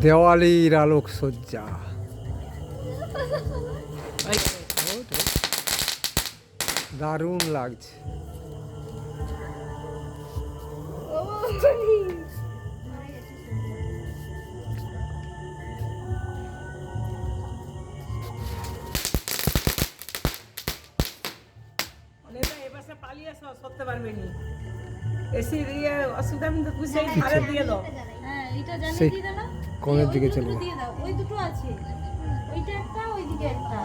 দেওয়ালির আলোকসজ্জা। দারুণ লাগছে। পালিয়ে সরতে পারবে নি এসি দিয়ে অসুবিধা নেই, তুমি সেই ধারে দিয়ে দাও। হ্যাঁ এটা জানি সেই দিয়ে দাও না, কোণের দিকে চলে দিয়ে দাও, ওই দুটো আছে, ওইটা একটা ওইদিকে একটা।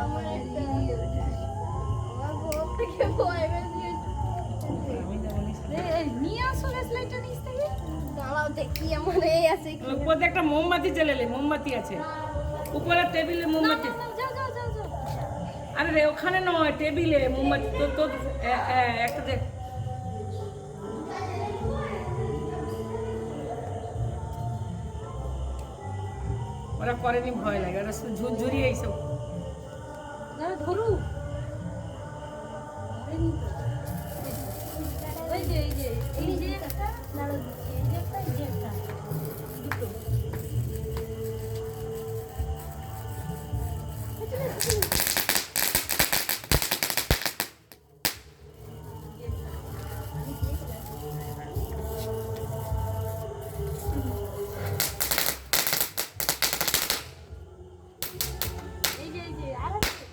নিয়ে আসো গ্যাস লাইটটা নিচ থেকে। দাঁড়াও দেখি আমার এই আছে কি। উপরে একটা মোমবাতি জ্বালালে, মোমবাতি আছে উপরে টেবিলে মোমবাতি। যাও যাও যাও যাও। আরে রে ওখানে নয়, টেবিলে মোমবাতি। তো তো একটা দেখ, ওরা করেনি, ভয় লাগে, ওরা ঝুরঝুরি এইসব। দাঁড়া ধরু। ওই যে এই যে এই যে একটা দাঁড়া, এই যে একটা, এই যে একটা, দুটো। এই যে এই যে আর আছে।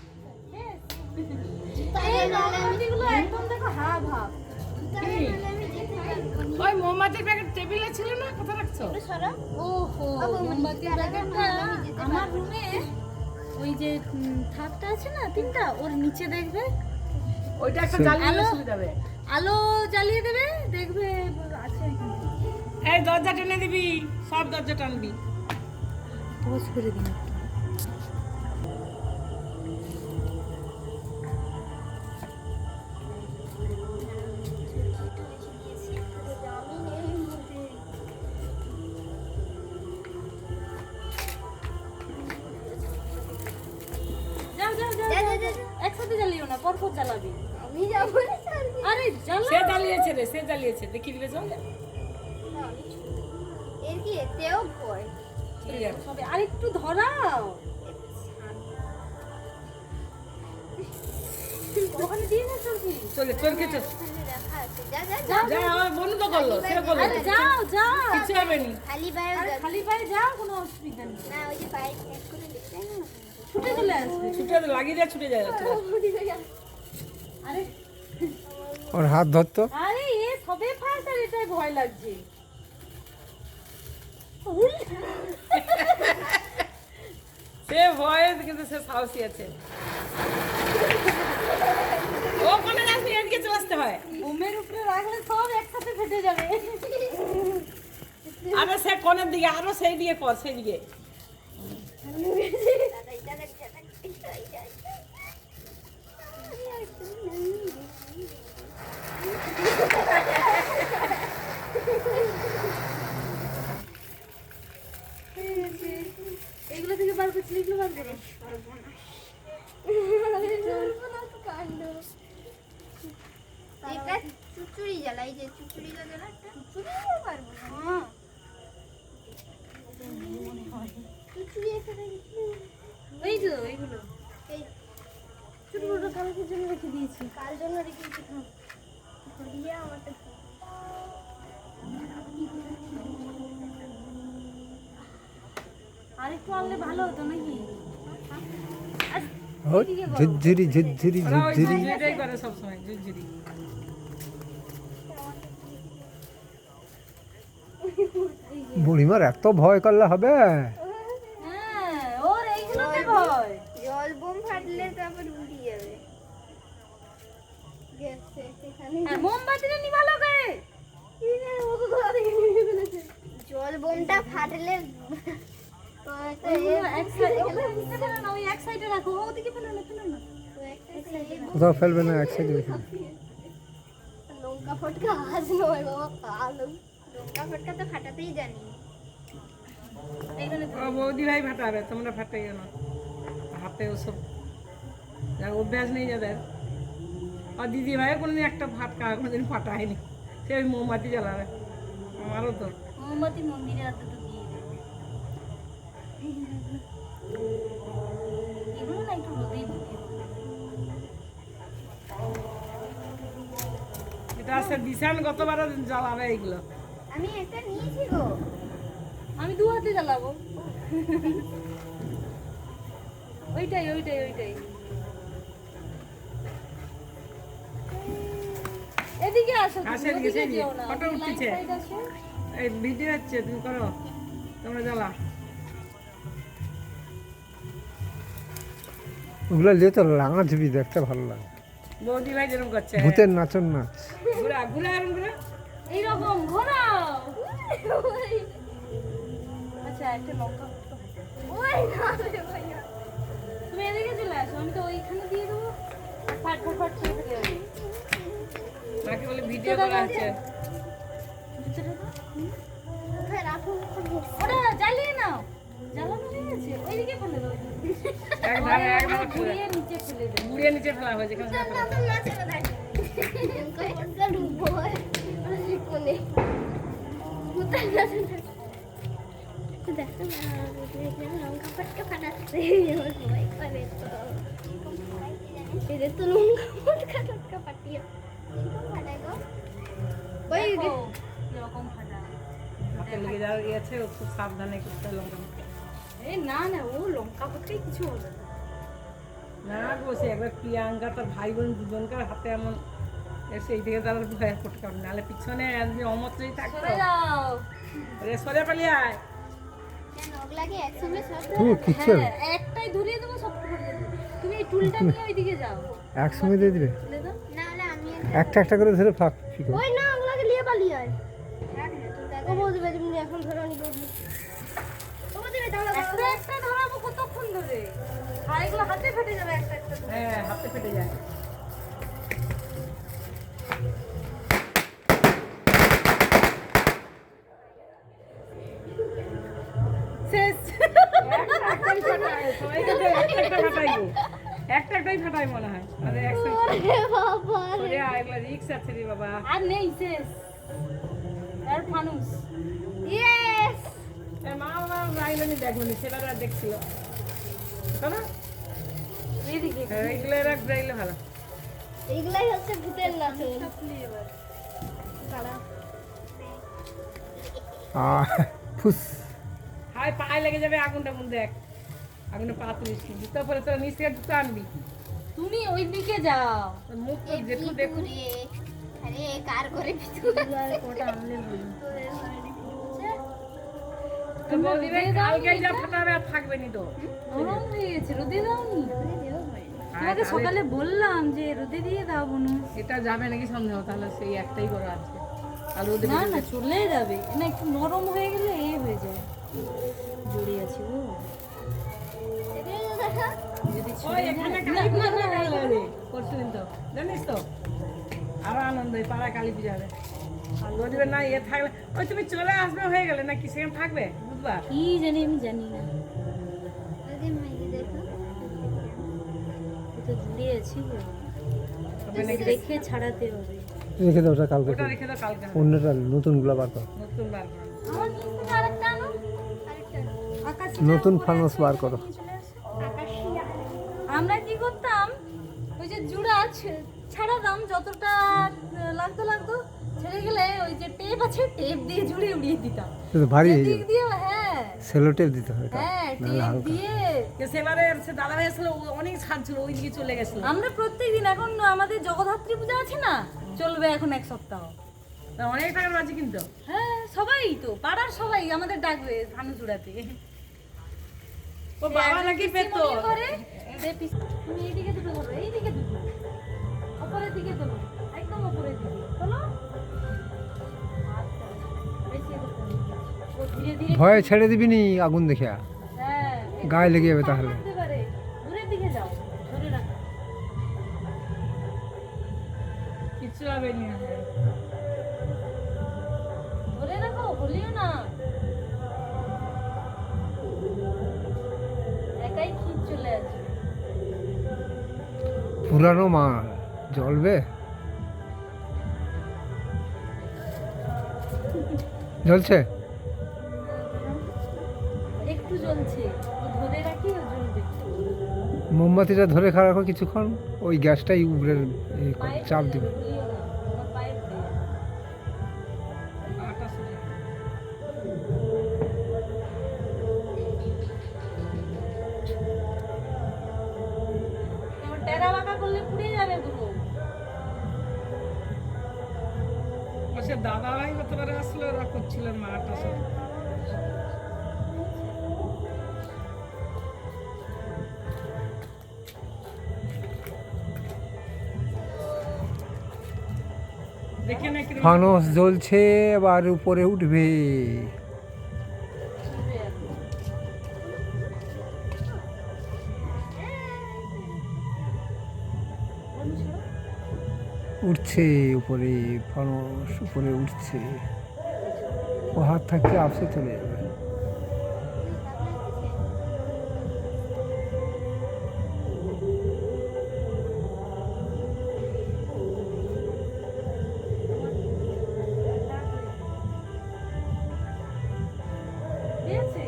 এই মোমবাতিগুলো একদম দেখো হাফ হাফ। ওই মোমবাতির প্যাকেট টেবিলে ছিল না, কোথায় রাখছো? ওহো মোমবাতির প্যাকেটটা আমার রুমে ওই যে থাকটা আছে না তিনটা, ওর নিচে দেখবে, ওইটা একটা জ্বালিয়ে সুবিধা হবে। আলো জ্বালিয়ে দেবে, দেখবে আছে এখানে। এই দরজা টেনে দিবি, সব দরজা টানবি। পজ করে দিন একটু। যাও যাও যাও যা, যাও, যা, যাও। একসাথে জ্বালিও না, পরপর জ্বালাবি। আমি যাবো না স্যার। আরে জ্বালা। সে জ্বালিয়েছে রে, সে জ্বালিয়েছে, দেখি দিবে চলে এর কি এতেও ভয়। চলে যাবে। সবে আর একটু ধরাও। ওখানে দিয়ে না চলবি। চলে চলকে চল। রাখা আছে। যা যা যা। যাও যা, আমার বন্ধ তো করলো, সে বললো আরে যাও যাও। কিছু হবে নি। খালি বাইরে আরে খালি পায়ে যাও, কোনো অসুবিধা নেই। না ওই যে বাইরে চেক করে দেখতে না। ছুটে চলে আসবে। ছুটে লাগিয়ে দিয়ে ছুটে যায় যাচ্ছে। আরে ওর হাত ধরতো। আরে এ সবে ফার্স্ট, আর এটাই ভয় লাগছে। উল, সে ভয়ে কিন্তু সে সাহসী আছে। ও কোনে যাচ্ছি, এদিকে চলে আসতে হয়। বোমের উপরে রাখলে সব একসাথে ফেটে যাবে। আরে সে কোনের দিকে, আরো সেই দিকে কর, সেই দিকে। দাদা এটা দেখ এটা। এগুলো থেকে বার করছি, এগুলো বার করো। কাণ্ড। এটা চুচুড়ি জ্বালাই, যে চুচুড়ি জ্বালা একটা চুচুড়ি পারবো না। হ্যাঁ চুচুড়ি একটা ওই যে এইগুলো এই ছোট ছোট কালকের জন্য রেখে দিয়েছি। কাল জন্য রেখেছি। ধরিয়ে আমারটা আর একটু আনলে ভালো হতো নাকি? ঝুরঝুরি ঝুরঝুরি ওরা ওই ঝুরঝুরি। ঝুরঝুরি করে সবসময়, ঝুরঝুরি। বুড়িমার এত ভয় করলে হবে? হ্যাঁ ওর এইগুলোতে ভয়। জল বোম ফাটলে তারপর উঠে যাবে। গেছে সেখানে আর মোমবাতিটা নিভালো করে। জল বোমটা ফাটলে তো একটা ওইগুলো এক সাইডে, ওখানে দিতে পারো না, ওই এক সাইডে রাখো, ওদিকে ফেলো না, ফেলো না। তো একটা কোথাও ফেলবে না, এক সাইডে রেখে। লঙ্কা ফটকা আজ নয় বাবা, কালো লঙ্কা ফটকা তো ফাটাতেই জানি। এইখানে ও বৌদি ভাই ফাটাবে, তোমরা ফাটাইও না হাতে, ওসব যা অভ্যাস নেই যাদের। আর দিদি ভাই কোনোদিন একটা ফাটকা কোনোদিন ফাটায়নি, সে ওই মোমবাতি জ্বালাবে। আমারও তো মোমবাতি মন্দিরে আর দুটো দিয়ে দেবো। দিশান গতবার জ্বালাবে এইগুলো। আমি একটা নিয়েছি গো। আমি দু হাতে জ্বালাবো। ওইটাই ওইটাই ওইটাই। এদিকে আসো, তুমি আসে এদিকে, ওদিকে এদিকে। যেও না। ফটো ওই লাইন উঠতেছে। সাইড আসো। এই ভিডিও হচ্ছে, তুমি করো, তোমরা জ্বালা। ওগুলো নিয়ে তো রাঙা ঝুপি দেখতে ভালো লাগে। বৌদি ভাই যেরকম করছে, ভূতের নাচন নাচ। ঘুরা ঘুরা এরকম ঘুরা। এইরকম ঘোরাও। আচ্ছা একটা লঙ্কা ওই না রে ভাইয়া। তুমি এদিকে চলে আসো, আমি তো ওইখানে দিয়ে দেবো। ফাট ফাট ফাট খেয়ে ফেলে যাবে। মাকে বলে ভিডিও করা হচ্ছে। কোথায় রাখো? ওটা জ্বালিয়ে নাও, জ্বালানো হয়ে গেছে, ওইদিকে ফেলে দাও। এক ধারে এক ধারে ঘুরিয়ে নিচে ফেলে দাও। ঘুরিয়ে নিচে ফেলা হয় যেখানে না ফেলা। তো নাচে কোথায়? কয়েকটা ডুবো হয়। ওই কোণে। কোথায় নাচে? দেখো না, লঙ্কা ফটকা ফাটাচ্ছে। আমার ভয় করে তো। এদের তো লঙ্কা ফটকা ফাটিয়ে। কিরকম ফাটায় গো? ওই দেখো, কিরকম ফাটা। হাতে লেগে যাওয়ার গিয়েছে, ও খুব সাবধানে করতে হয় লঙ্কা। এই না না, ও লঙ্কা ফটকাই কিছু হবে না। না গো, সে একবার প্রিয়াঙ্কা তার ভাই বোন দুজনকার হাতে এমন সেই দিকে তার ভয় ফটকা, নাহলে পিছনে একদিন অমত্রই থাকতো। সরে যাও। রে সরে পালিয়ে আয়। কেন ওগুলাকে একসঙ্গে সব কিচ্ছু হবে না। হ্যাঁ, একটাই ধরিয়ে দেবো, সব করে দেবো। তুমি এই টুলটা নিয়ে ওইদিকে যাও। একসঙ্গে দিয়ে দিবে, তুলে দাও। না হলে আমি একটা একটা করে ধরে ফাঁক ফিকো। ওই না ওগুলাকে নিয়ে পালিয়ে আয়। ও বলবে তুমি এখন ধরো নি বলবি। ও বলবে দাঁড়া একটা একটা ধরাবো কতক্ষণ ধরে? আর এগুলো হাতে ফেটে যাবে একটা একটা ধরে। হ্যাঁ, হাতে ফেটে যায়। শেষ। একটাই ফাটায়, সবাইকে তো একটা একটা ফাটাই গো। একটা একটাই ফাটাই মনে হয়। আরে একসাথে ওরে বাবা সরে আয়, এগুলো রিক্স আছে রে বাবা। আর নেই, শেষ। আর ফানুস। ইয়েস এ মা রাইলনি দেখবনি, সেবার আর দেখছিল। তাই না? এইদিকে হ্যাঁ, এইগুলো রাখ রাইলে ভালো। এইগুলাই হচ্ছে ভূতের নাচন চাপলি এবার। দাঁড়া ফুস। হাই পায়ে লেগে যাবে আগুনটা, মন দেখ। আগুনে পা তুলিস নি। জুতো পরে তোর নিচ থেকে জুতো আনবি। তুমি ওইদিকে যাও। তোর মুখ তো দেখু দেখু। রে আরে কার করে ভিতরে ওটা আনলে ভালো। তো বৌদি ভাই কালকে যা ফাটাবে আর থাকবে নি তো। নরম হয়ে গেছে, রোদে দাওনি। তোমাকে সকালে বললাম যে রোদে দিয়ে দাও বনু। এটা যাবে নাকি সন্দেহ, তাহলে সেই একটাই করে আছে। আর ওদের না না, চলে যাবে না, একটু নরম হয়ে গেলে এ হয়ে যায়। জড়িয়ে আছে ও। যদি ওই এখানে কালী পূজা হয়ে গেল রে পরশুদিন, তো জানিস তো আরো আনন্দ এই পাড়ায় কালী পূজা হবে। আর বৌদিবার না ইয়ে থাকলে, ওই তুমি চলে আসবে হয়ে গেলে নাকি সেখানে থাকবে বুধবার? কি জানি, আমি জানি না। ও তো জড়িয়ে আছি গো। তবে নাকি দেখে ছাড়াতে হবে। রেখে দাও ওটা কালকে। ওটা রেখে দাও, কালকে হবে। অন্যটা নতুনগুলো বার করো, নতুন বার করে। আমার নিচ থেকে আরেকটা আনো। আকাশ নতুন ফানুস বার করো। আমরা কি করতাম, ওই যে জুড়া ছাড়াতাম, যতটা লাগতো লাগতো, ছেড়ে গেলে ওই যে টেপ আছে, টেপ দিয়ে জুড়ে উড়িয়ে দিতাম। এটা তো ভারী হয়ে দিক যাবে, দিয়ে, হ্যাঁ সেলো টেপ দিতে হবে এটা, হ্যাঁ, নাহলে টেপ হালকা। দিয়ে। যে সেবারে সে দাদা ভাই আসলে অনেক ছাড় ছিল, ওই দিকে চলে গেছিল। আমরা প্রত্যেকদিন, এখন আমাদের জগদ্ধাত্রী পূজা আছে না, চলবে এখন এক সপ্তাহ। তা অনেক টাকার বাজি কিন্তু। হ্যাঁ, সবাই তো পাড়ার সবাই আমাদের ডাকবে ধানু চূড়াতে। ও বাবা নাকি পেতো। করে দে পিস। তুমি এইদিকে দুটো ধরো, এইদিকে দুটো, উপরের দিকে তোলো, একদম উপরের দিকে তোলো। আচ্ছা, বেশি এগোতে হবে। ও ধীরে ধীরে, ভয়ে ছেড়ে দিবি নি আগুন দেখে, হ্যাঁ, গায়ে লেগে যাবে তাহলে। মারতে পারে। দূরের দিকে যাও, ধরে রাখো। কিচ্ছু হবে না। ধরে রাখো, বলিও না। একাই খিচ চলে আসবে। পুরানো মাল জ্বলবে, জ্বলছে। একটু জ্বলছে, ও ধরে রাখি, ও জ্বলবে। মোমবাতিটা ধরে খাওয়া রাখো কিছুক্ষণ, ওই গ্যাসটাই উপরে চাপ দিবে। বলিও না, আমার পায়ে ধরে। গতবারে আসলে ওরা করছিলেন মাটা সব। দেখে না কিরকম ফানস জ্বলছে, এবার উপরে উঠবে। উঠছে উপরে, ফানস উপরে উঠছে। ও হাত থাকতে আপসে চলে যাবে। পেয়েছে?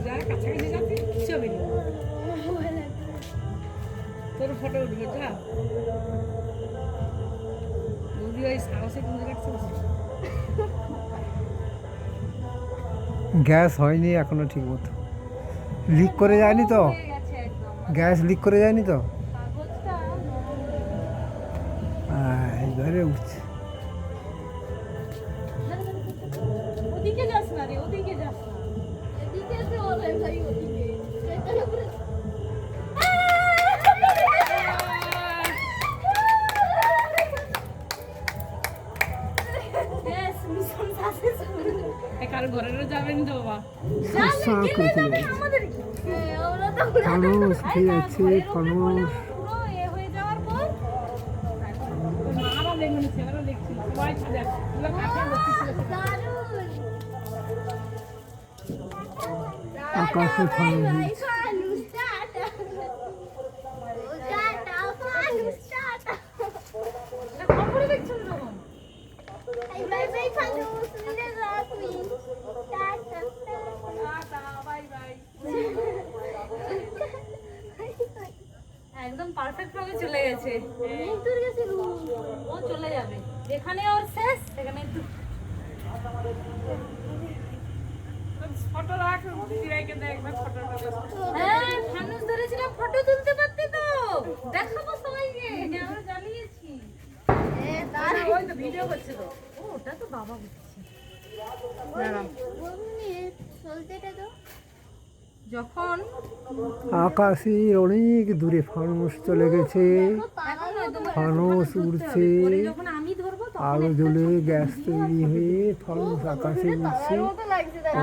যা কাছাকাছি যাবি কিছু হবে না, তোর ফটো উঠবে যা। বৌদি ওই সাহসে কিন্তু রাখছে বসে। গ্যাস হয়নি এখনো ঠিক মতো, লিক করে যায়নি তো? হয়ে গেছে একদম। গ্যাস লিক করে যায়নি তো? কাগজটা এবারে উঠছে। ওদিকে যাস না রে, ওদিকে যাস না। এদিকে এসে বলে ভাই ওদিকে সেখানে পুরো Yes, মিশন successful। কারো ঘরেরও যাবেন তো বাবা। সরষা করে চলে যাচ্ছে। আমাদের কি? আমরা তো ফানুস উঠে যাচ্ছে, ফানুস। পুরো এ হয়ে যাওয়ার পর মারা দেখবেন, ছেলেরা দেখছিল সবাই ছিল এগুলো কাছে বসেছিল। দারুণ আকাশে ফানুস। ফানুস টাটা ও টাটা ফানুস টাটা এটা খবরে দেখছেন তখন। বাই বাই ফানুস মিলে রাখবি টাটা টাটা, বাই বাই। একদম পারফেক্ট ভাবে চলে গেছে। অনেক দূর গেছিল ও চলে যাবে যেখানে ওর শেষ সেখানে একটু ফটো রাখ, দিদিভাইকে দে একবার ফটোটা। হ্যাঁ ফানুস ধরেছিলাম, ফটো তুলতে পারতে তো দেখাবো সবাইকে যে আমরা জ্বালিয়েছি। এ দাঁড়া ওই তো ভিডিও করছে তো। ও ওটা তো বাবা বুঝছে। বলনি চলতেটা তো যখন আকাশের অনেক দূরে ফানুস চলে গেছে। এখন নয়, তোমার ফানুস উড়ছে, পরে যখন আমি ধরবো তখন আলো জ্বলে গ্যাস তৈরি হয়ে ফানুস আকাশে উঠছে।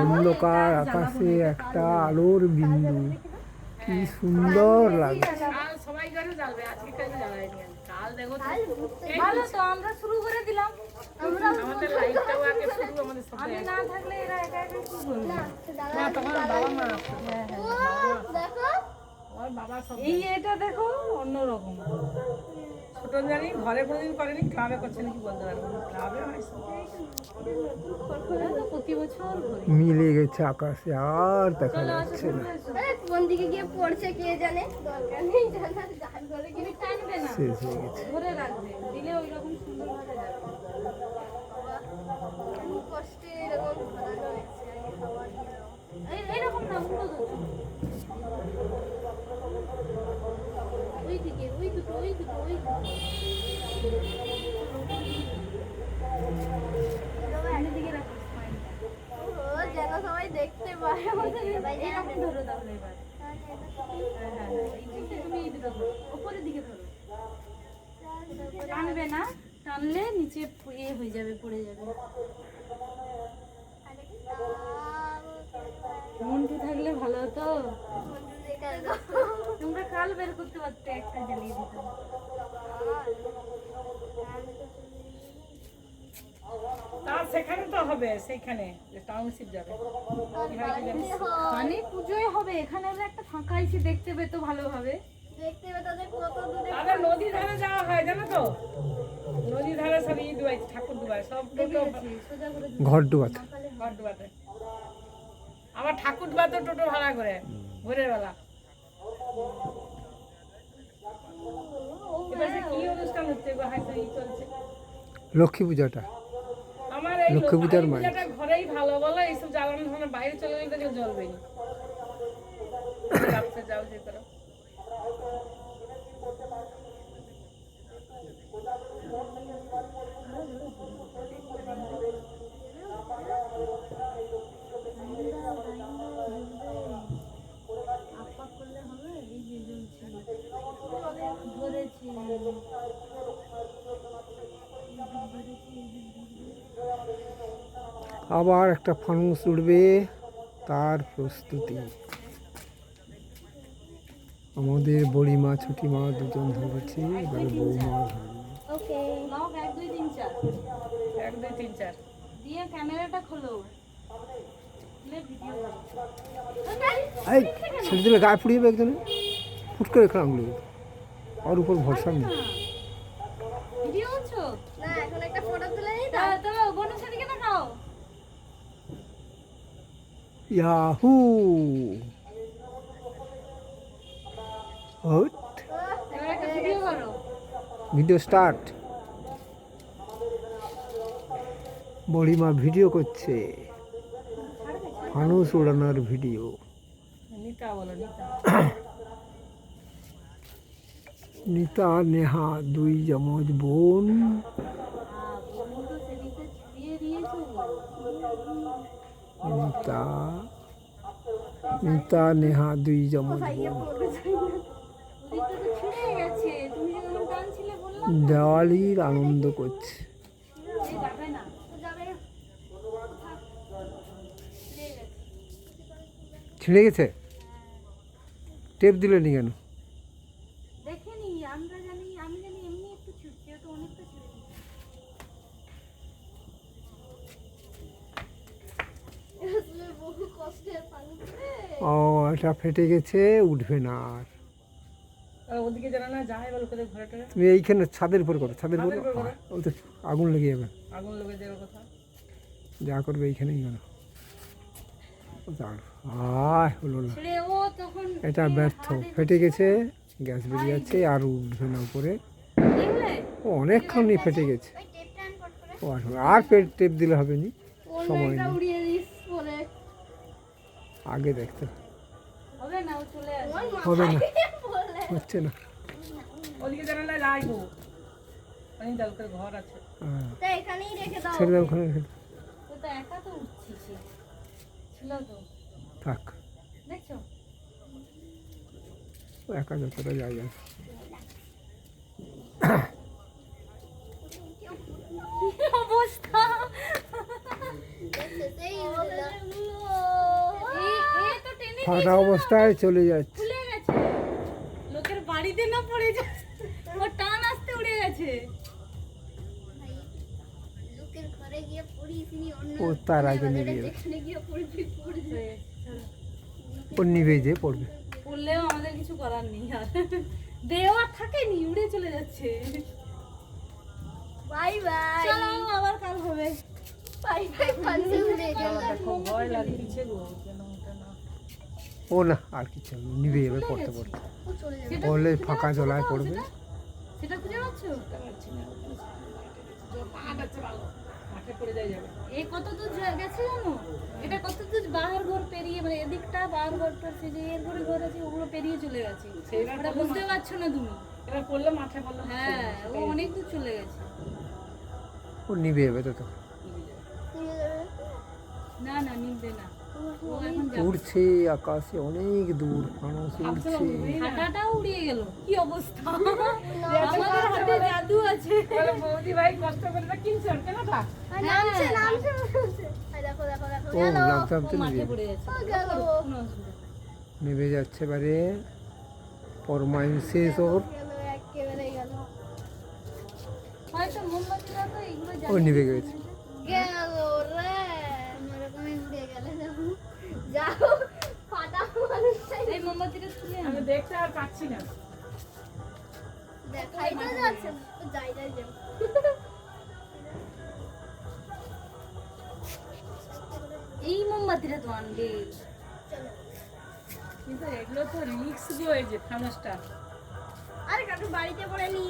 অন্ধকার আকাশে একটা আলোর বিন্দু, কি সুন্দর লাগছে। কাল সবাই ঘরে জ্বালবে, আজকে কাল জ্বালায়নি। কাল দেখো তো, ভালো তো আমরা শুরু করে দিলাম। আমাদের লাইটটাও আগে শুরু, আমাদের সব আমি না থাকলে এরা একা একা কি করবে? না তখন বাবা মা আসতো। দেখো আমার বাবা সব এই এটা দেখো অন্যরকম। ছোট জানি ঘরে কোনোদিন করেনি, ক্লাবে করছে নাকি বলতে পারবো না। ক্লাবে হয়েছে ওরা তো প্রতি বছর করি। মিলে গেছে আকাশে, আর দেখা যাচ্ছে না। আরে কোন দিকে গিয়ে পড়ছে কে জানে দরকার নেই জানার যার ঘরে গিয়ে টানবে না, শেষ হয়ে গেছে। ধরে রাখবে, দিলে ওই রকম সুন্দর ভাবে যাবে। আমি কষ্টে এরকম ধরানো হয়েছে আগে খাবার এইরকম না, উল্টো ধরো। ওই দিকে, ওই দুটো, ওই দুটো, ওই দুটো। সামনের দিকে রাখো স্মাইলটা। ও যেন সবাই দেখতে পায় আমাদের এইরকম ধরো তাহলে এবার। হ্যাঁ, এই দিকে তুমি এই দুটো ধরো, ওপরের দিকে ধরো। টানবে না, টানলে নিচে ইয়ে হয়ে যাবে, পড়ে যাবে। মন্টু থাকলে ভালো হতো, তোমরা কাল বের করতে পারতে, একটা জ্বালিয়ে দিতাম। তার সেখানে তো হবে, সেইখানে যে টাউনশিপ যাবে। মানে পুজোয় হবে, এখানে হলে একটা ফাঁকা এসে দেখতে পেতো ভালোভাবে। দেখতে হবে তাদের কত দূরে তাদের নদী ধারে যাওয়া হয় জানো তো, নদী ধারে সব ই ডুবাই, ঠাকুর ডুবাই সব টোটো সোজা করে ঘর ডুবাতে ঘর ডুবাতে। আবার ঠাকুর ডুবাতে টোটো ভাড়া করে ভোরের বেলা। এবার যে কি অনুষ্ঠান হচ্ছে গো, হয়তো ই চলছে। লক্ষ্মী পূজাটা, আমার এই লক্ষ্মী পূজার মাইক। পূজাটা ঘরেই ভালো বলো, এইসব জ্বালানোর সময় বাইরে চলে গেলে তো কেউ জ্বলবে না। রাত্রে যাও যে করো। আপা করলে হবে এই যে জ্বলছে ধরেছে আবার একটা ফানুস উঠবে, তার প্রস্তুতি। আমাদের বড়িমা ছুটিমা দুজন ধরেছে, এবারে বৌমা ধরবে। ওকে নাও 1 2 3 4 1 2 3 4 দিয়ে ক্যামেরাটা খোলো খুলে ভিডিও করো এই ছেড়ে দিলে গায়ে পুড়িয়ে যাবে একজনে, ফুট করে খেলাম আর উপর ভরসা নেই। ভিডিও করছো না এখন একটা ফটো তুলে নিই তো তবে গণেশ দিকে না খাও ইয়াহু হট এবার একটা ভিডিও করো ভিডিও স্টার্ট। বড়িমা ভিডিও করছে, ফানুস উড়ানোর ভিডিও। নিতা বলো নিতা। নিতা নেহা দুই যমজ বোন। বলুন তো সেদিকে ছড়িয়ে দিয়েছো নিতা নিতা নেহা দুই যমজ ওদিকটা বোন। তো ছিঁড়ে গেছে তুমি যে ওরকম টানছিলে বললাম দেওয়ালির আনন্দ করছে। এই যাবে না যাবে না ছিঁড়ে গেছে, টেপ দিলে নি কেন? দেখেনি আমরা জানি আমি জানি এমনি একটু ছুটছে তো অনেকটা ছিঁড়ে গেছে তুমি বহু কষ্টের পানি ও এটা ফেটে গেছে, উঠবে না আর। ওদিকে জানা না যায় বলো কোথায় ঘরে টরে তুমি এইখানে ছাদের উপর করো, ছাদের উপর ছাদের উপর করো। ও তো আগুন লেগে যাবে। আগুন লেগে যাবে কোথাও। যা করবে এইখানেই করো। আয় হলো না, ছিঁড়ে ও তখন এটা ব্যর্থ, ফেটে গেছে, গ্যাস বেরিয়ে যাচ্ছে আর উঠবে না উপরে। দেখলে ও অনেকক্ষণই ফেটে গেছে। ওই টেপটা আন ফট করে ও আসলে আর টেপ দিলে হবে নি, সময় ওটা নেই, উড়িয়ে দিস বলে আগে দেখতে হবে না ও চলে আসবে হবে না, বলে হচ্ছে না। ওদিকে জানা না যায় গো অনেক জলকের ঘর আছে। হ্যাঁ, তো এখানেই রেখে দাও ছেড়ে দাও ওখানে রেখে দাও। ও তো একা তো উঠছিস ছিল তো থাক, দেখছো ও একা যতটা যায় যায়। কি অবস্থা সেই হলো এ তো টেনে ফাটা অবস্থায় চলে যাচ্ছে। খুলে গেছে লোকের বাড়িতে না পড়ে যাচ্ছে ও টান আসতে উড়ে গেছে ভাই লোকের ঘরে গিয়ে পড়িস নি অন্য ও তার আগে নিবে, যেখানে গিয়ে পড়বি পড়বি ও নিবে যে পড়বে। পড়লেও আমাদের কিছু করার নেই আর দেওয়া থাকেনি উড়ে চলে যাচ্ছে বাই বাই চলো আবার কাল হবে বাই বাই পান্সি উড়ে গেল দেখো ভয় লাগছে গো কেন ওটা না। ও না আর কিছু না, নিবে যাবে পড়তে পড়তে। ও চলে যাবে সেটা পড়লে খুঁজে ফাঁকা পাচ্ছো জলায় কোথাও পড়বে। সেটা? সেটা খুঁজে পাচ্ছ বুঝতে পারছি না মাঠ আছে ভালো মাঠে পড়ে যায় যাবে। এই কত দূর গেছে জানো এটা কত দূর বাহার ঘর পেরিয়ে মানে এদিকটা বাহার ঘরটা সে যে এর ঘরে ঘর আছে ওগুলো পেরিয়ে চলে গেছে সেইবার ওটা বুঝতে পারছো না তুমি এবার পড়লে মাঠে পড়লে হ্যাঁ ও অনেক দূর চলে গেছে ও নিবে যাবে তো তো। নিয়ে যাবে না না নিবে না ও এখন যাবে উড়ছে আকাশে অনেক দূর, ফানুস উড়ছে। হাঁটাটাও উড়িয়ে গেল কি অবস্থা আমাদের হাতে জাদু আছে বলে বৌদি ভাই কষ্ট করে না কিনছে কেন থাক নামছে নামছে এই দেখো দেখো দেখো ও গেল নামতে ও নামতে মাঠে নিবে, পড়ে যাচ্ছে ও গেল কোনো অসুবিধা নেই। নেমে যাচ্ছে এবারে। ফরমাইন শেষ ওর, গেল একেবারে গেল হয়তো মোমবাতিরা তো এগুলো ও জানে নিবে গেছে। গেল রে এরকমই উড়ে গেলে দেখো যাও ফাটা মানুষ এই মোমবাতিটা তুলে আমি দেখতে আর পাচ্ছি না। দেখাই তো যাচ্ছে না। যাই যাই যাই এই মোমবাতিটা তো আনবে চলো কিন্তু এগুলো তো রিক্স গো এই যে ফানুসটা। আরে কাকু বাড়িতে পড়ে নি